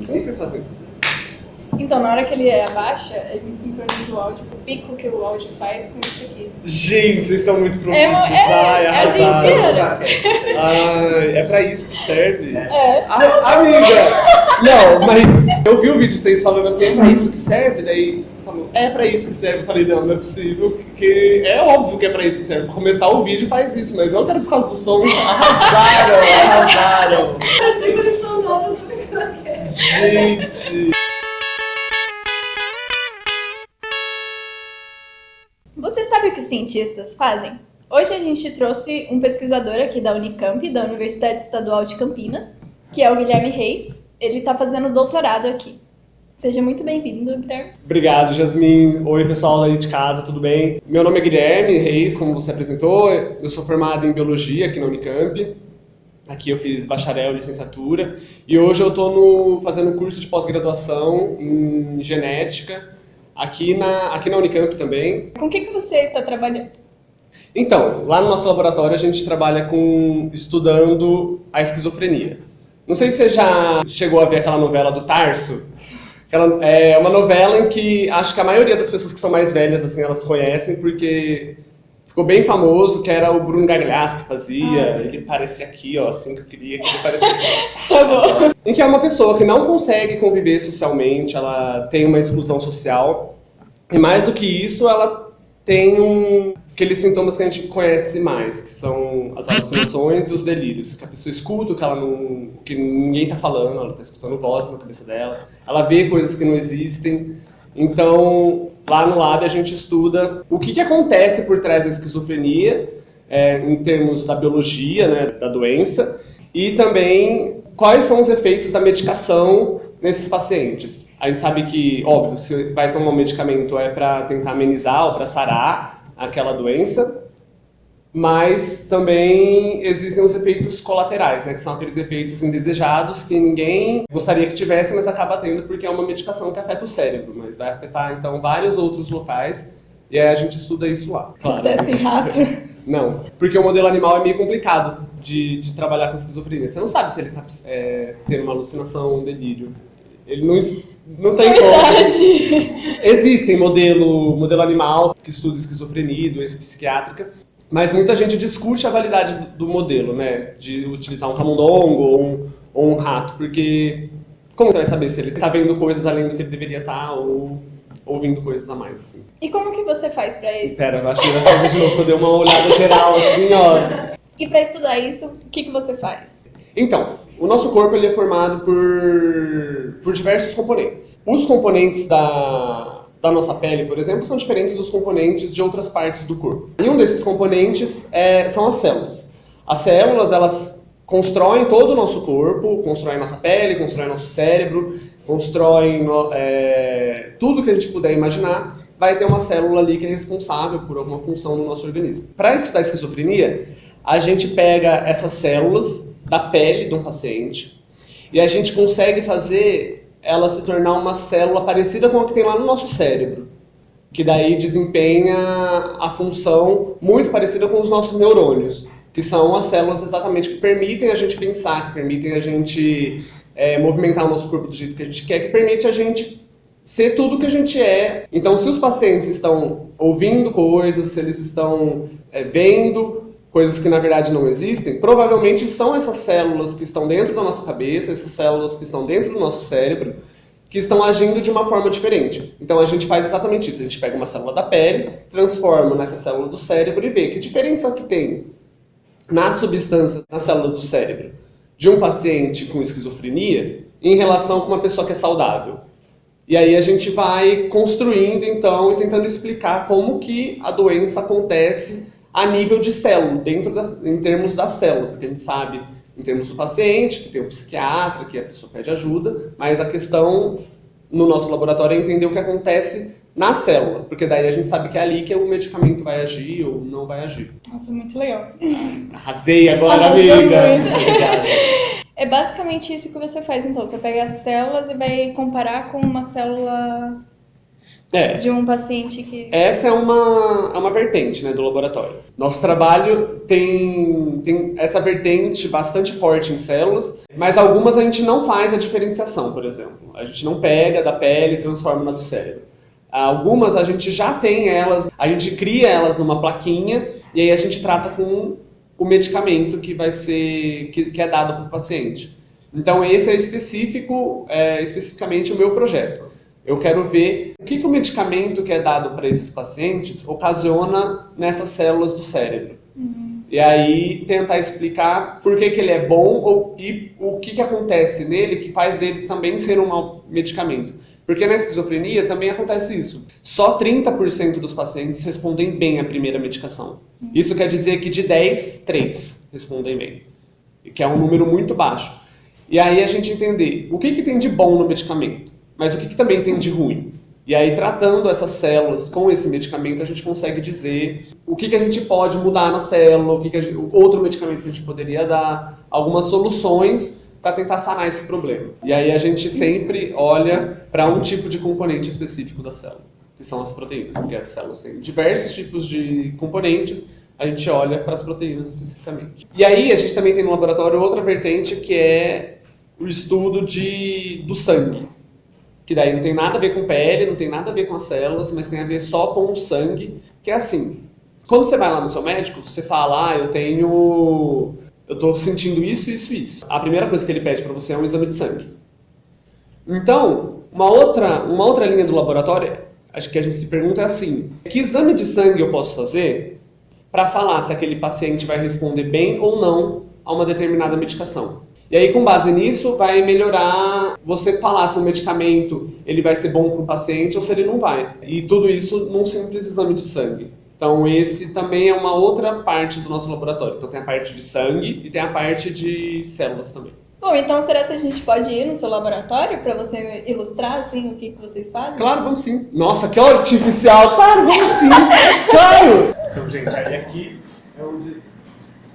Como vocês fazem isso? Então, na hora que ele abaixa, a gente sincroniza o áudio, o pico que o áudio faz com isso aqui. Gente, vocês são muito profissionais. A gente era. É pra isso que serve? É. Amiga! Não, mas eu vi o vídeo de vocês falando assim, é pra isso que serve? Daí falou, é pra isso que serve. Eu falei, não é possível, porque é óbvio que é pra isso que serve. Pra começar o vídeo faz isso, mas não quero por causa do som. Arrasaram. As dicas são novas sobre o que ela quer. Gente... Você sabe o que os cientistas fazem? Hoje a gente trouxe um pesquisador aqui da Unicamp, da Universidade Estadual de Campinas, que é o Guilherme Reis. Ele está fazendo doutorado aqui. Seja muito bem-vindo, Guilherme. Obrigado, Jasmin. Oi, pessoal aí de casa, tudo bem? Meu nome é Guilherme Reis, como você apresentou. Eu sou formado em Biologia aqui na Unicamp. Aqui eu fiz bacharel e licenciatura. E hoje eu estou fazendo curso de pós-graduação em Genética, aqui na Unicamp também. Com o que você está trabalhando? Então, lá no nosso laboratório a gente trabalha estudando a esquizofrenia. Não sei se você já chegou a ver aquela novela do Tarso. É uma novela em que acho que a maioria das pessoas que são mais velhas assim, elas conhecem, porque ficou bem famoso, que era o Bruno Gagliasso que fazia. Ele parecia aqui, ó, assim que eu queria que ele parecesse. Tá bom. Em que é uma pessoa que não consegue conviver socialmente, ela tem uma exclusão social. E mais do que isso, ela tem aqueles sintomas que a gente conhece mais, que são as alucinações e os delírios. Que a pessoa escuta que ninguém tá falando, ela tá escutando voz na cabeça dela. Ela vê coisas que não existem. Então, lá no lab a gente estuda o que acontece por trás da esquizofrenia, em termos da biologia, né, da doença, e também quais são os efeitos da medicação nesses pacientes. A gente sabe que, óbvio, se vai tomar um medicamento é para tentar amenizar ou para sarar aquela doença, mas também existem os efeitos colaterais, né, que são aqueles efeitos indesejados que ninguém gostaria que tivesse, mas acaba tendo porque é uma medicação que afeta o cérebro, mas vai afetar então vários outros locais e aí a gente estuda isso lá. Claro. Você testa em rato? Não, porque o modelo animal é meio complicado de trabalhar com esquizofrenia. Você não sabe se ele está tendo uma alucinação, um delírio. Ele não tem como. Existem modelo animal que estuda esquizofrenia, doença psiquiátrica, mas muita gente discute a validade do modelo, né? De utilizar um camundongo ou um rato, porque como você vai saber se ele está vendo coisas além do que ele deveria estar ou ouvindo coisas a mais, assim. E como que você faz pra ele? Pera, eu acho que vai fazer de novo, pra eu dar uma olhada geral, assim, ó. E pra estudar isso, o que você faz? Então, o nosso corpo ele é formado por diversos componentes. Os componentes da nossa pele, por exemplo, são diferentes dos componentes de outras partes do corpo. E um desses componentes são as células. As células, elas constroem todo o nosso corpo, constroem nossa pele, constroem nosso cérebro, constroem tudo que a gente puder imaginar, vai ter uma célula ali que é responsável por alguma função no nosso organismo. Para estudar esquizofrenia, a gente pega essas células da pele de um paciente e a gente consegue fazer ela se tornar uma célula parecida com a que tem lá no nosso cérebro, que daí desempenha a função muito parecida com os nossos neurônios, que são as células exatamente que permitem a gente pensar, que permitem a gente movimentar o nosso corpo do jeito que a gente quer, que permite a gente ser tudo que a gente é. Então, se os pacientes estão ouvindo coisas, se eles estão vendo coisas que na verdade não existem, provavelmente são essas células que estão dentro da nossa cabeça, essas células que estão dentro do nosso cérebro, que estão agindo de uma forma diferente. Então a gente faz exatamente isso, a gente pega uma célula da pele, transforma nessa célula do cérebro e vê que diferença que tem nas substâncias nas células do cérebro de um paciente com esquizofrenia em relação com uma pessoa que é saudável. E aí a gente vai construindo então e tentando explicar como que a doença acontece a nível de célula, em termos da célula, porque a gente sabe, em termos do paciente, que tem o psiquiatra, que a pessoa pede ajuda, mas a questão no nosso laboratório é entender o que acontece na célula, porque daí a gente sabe que é ali que o medicamento vai agir ou não vai agir. Nossa, muito legal. Arrasei agora, Arrasou amiga! muito. Obrigada. É basicamente isso que você faz, então. Você pega as células e vai comparar com uma célula É. De um paciente que... Essa é uma vertente, né, do laboratório. Nosso trabalho tem essa vertente bastante forte em células, mas algumas a gente não faz a diferenciação, por exemplo. A gente não pega da pele e transforma na do cérebro. Algumas a gente já tem elas, a gente cria elas numa plaquinha e aí a gente trata com o medicamento que vai ser, que é dado para o paciente. Então esse é especificamente o meu projeto. Eu quero ver o que o medicamento que é dado para esses pacientes ocasiona nessas células do cérebro. E aí tentar explicar por que ele é bom e o que acontece nele que faz dele também ser um medicamento. Porque na esquizofrenia também acontece isso. Só 30% dos pacientes respondem bem à primeira medicação. Isso quer dizer que de 10, 3 respondem bem. Que é um número muito baixo. E aí a gente entender o que tem de bom no medicamento, mas o que também tem de ruim. E aí, tratando essas células com esse medicamento, a gente consegue dizer o que a gente pode mudar na célula, o outro medicamento que a gente poderia dar, algumas soluções para tentar sanar esse problema. E aí a gente sempre olha para um tipo de componente específico da célula, que são as proteínas, porque as células têm diversos tipos de componentes, a gente olha para as proteínas especificamente. E aí a gente também tem no laboratório outra vertente que é o estudo do sangue. Que daí não tem nada a ver com pele, não tem nada a ver com as células, mas tem a ver só com o sangue, que é assim, quando você vai lá no seu médico, você fala, eu tô sentindo isso. A primeira coisa que ele pede para você é um exame de sangue. Então, uma outra linha do laboratório, acho que a gente se pergunta é assim, que exame de sangue eu posso fazer para falar se aquele paciente vai responder bem ou não a uma determinada medicação? E aí, com base nisso, vai melhorar você falar se o medicamento ele vai ser bom para o paciente ou se ele não vai. E tudo isso num simples exame de sangue. Então, esse também é uma outra parte do nosso laboratório. Então, tem a parte de sangue e tem a parte de células também. Bom, então será que a gente pode ir no seu laboratório para você ilustrar assim, o que vocês fazem? Claro, vamos sim. Nossa, que artificial! Claro, vamos sim! Claro! Então, gente, aí aqui é onde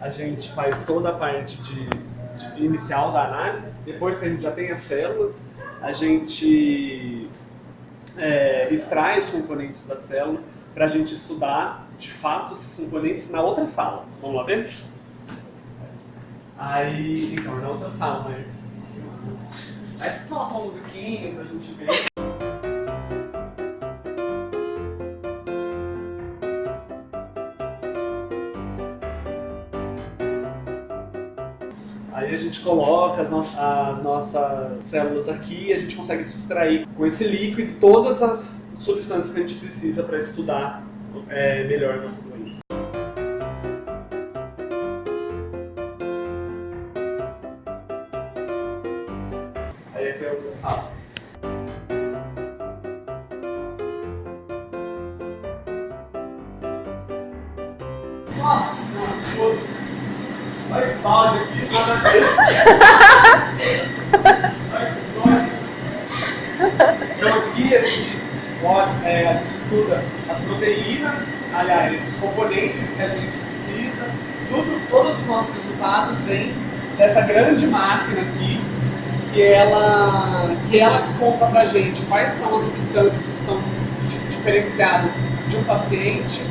a gente faz toda a parte inicial da análise. Depois que a gente já tem as células, a gente extrai os componentes da célula para a gente estudar, de fato, esses componentes na outra sala. Vamos lá ver? Aí, então, na outra sala, mas... Aí você coloca uma musiquinha pra gente ver. Aí a gente coloca as nossas células aqui e a gente consegue extrair com esse líquido todas as substâncias que a gente precisa para estudar melhor a nossa doença. Aí aqui é outra sala. Nossa senhora, faz balde aqui, nada a ver. Ai, que sonho. Então aqui a gente estuda as proteínas, aliás, os componentes que a gente precisa. Todos os nossos resultados vêm dessa grande máquina aqui, que ela que conta pra gente quais são as substâncias que estão diferenciadas de um paciente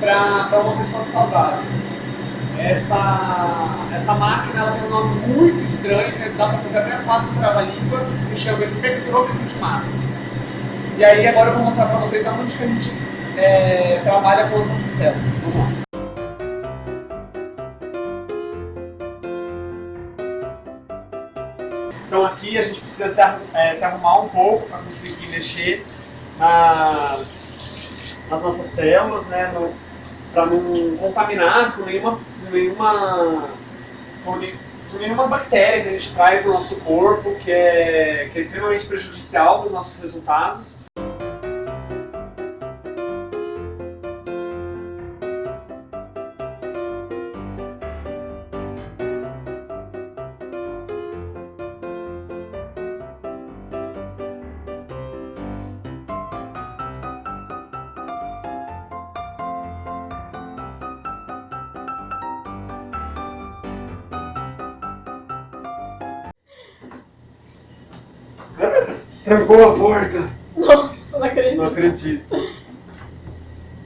para uma pessoa saudável. Essa máquina ela tem um nome muito estranho, que dá para fazer até quase um trava-língua, que chama espectrômetro de massas. E aí agora eu vou mostrar para vocês aonde que a gente trabalha com as nossas células. Vamos lá. Então aqui a gente precisa se arrumar um pouco para conseguir mexer nas nossas células, né, para não contaminar com nenhuma bactéria que a gente traz no nosso corpo, que é extremamente prejudicial para os nossos resultados. Trancou a porta! Nossa! não acredito. Não acredito.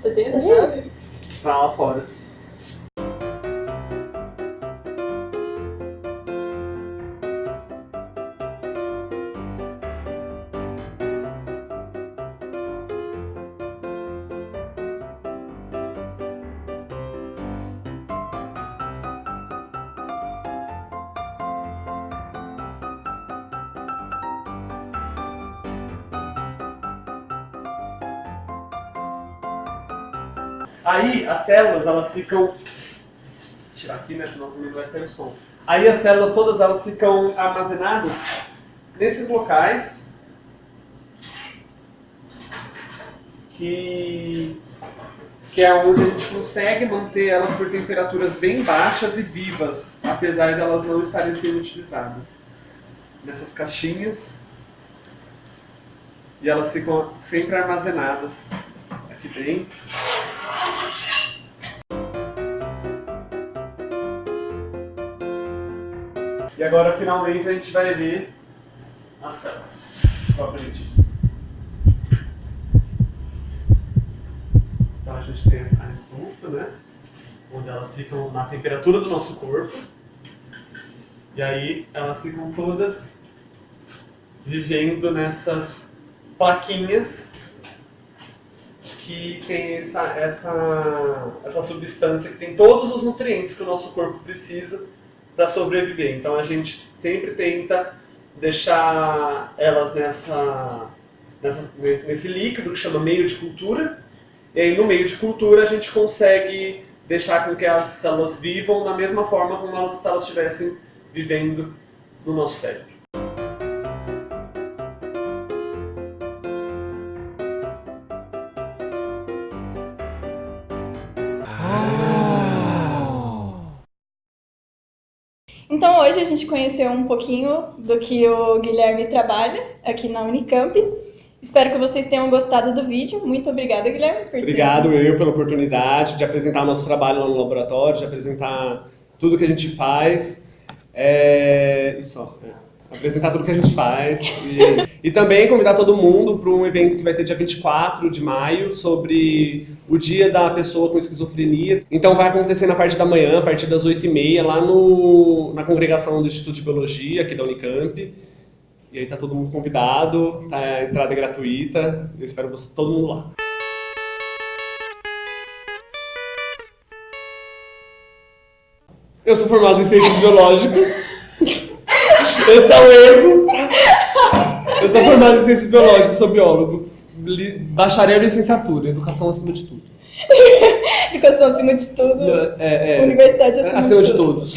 Você tem essa chave? Tá lá fora. Aí as células, elas ficam... Vou tirar aqui, né? Senão também não vai sair o som. Aí as células todas, elas ficam armazenadas nesses locais que é onde a gente consegue manter elas por temperaturas bem baixas e vivas, apesar de elas não estarem sendo utilizadas. Nessas caixinhas. E elas ficam sempre armazenadas aqui dentro. E agora, finalmente, a gente vai ver as células propriamente. Então a gente tem a estufa, né? Onde elas ficam na temperatura do nosso corpo. E aí elas ficam todas vivendo nessas plaquinhas que tem essa substância que tem todos os nutrientes que o nosso corpo precisa para sobreviver. Então a gente sempre tenta deixar elas nesse líquido que chama meio de cultura. E aí no meio de cultura a gente consegue deixar com que as células vivam da mesma forma como se elas estivessem vivendo no nosso cérebro. Então hoje a gente conheceu um pouquinho do que o Guilherme trabalha aqui na Unicamp. Espero que vocês tenham gostado do vídeo. Muito obrigada, Guilherme, por Obrigado eu pela oportunidade de apresentar o nosso trabalho lá no laboratório, de apresentar tudo que a gente faz. Apresentar tudo que a gente faz. E também convidar todo mundo para um evento que vai ter dia 24 de maio sobre o Dia da Pessoa com Esquizofrenia. Então vai acontecer na parte da manhã, a partir das 8h30, lá na congregação do Instituto de Biologia, aqui da Unicamp. E aí tá todo mundo convidado, a entrada é gratuita. Eu espero todo mundo lá. Eu sou formado em Ciências Biológicas. Esse é o erro. Eu sou formado em Ciências Biológicas, sou biólogo. Bacharel e licenciatura, educação acima de tudo. Educação acima de tudo. Universidade acima de todos.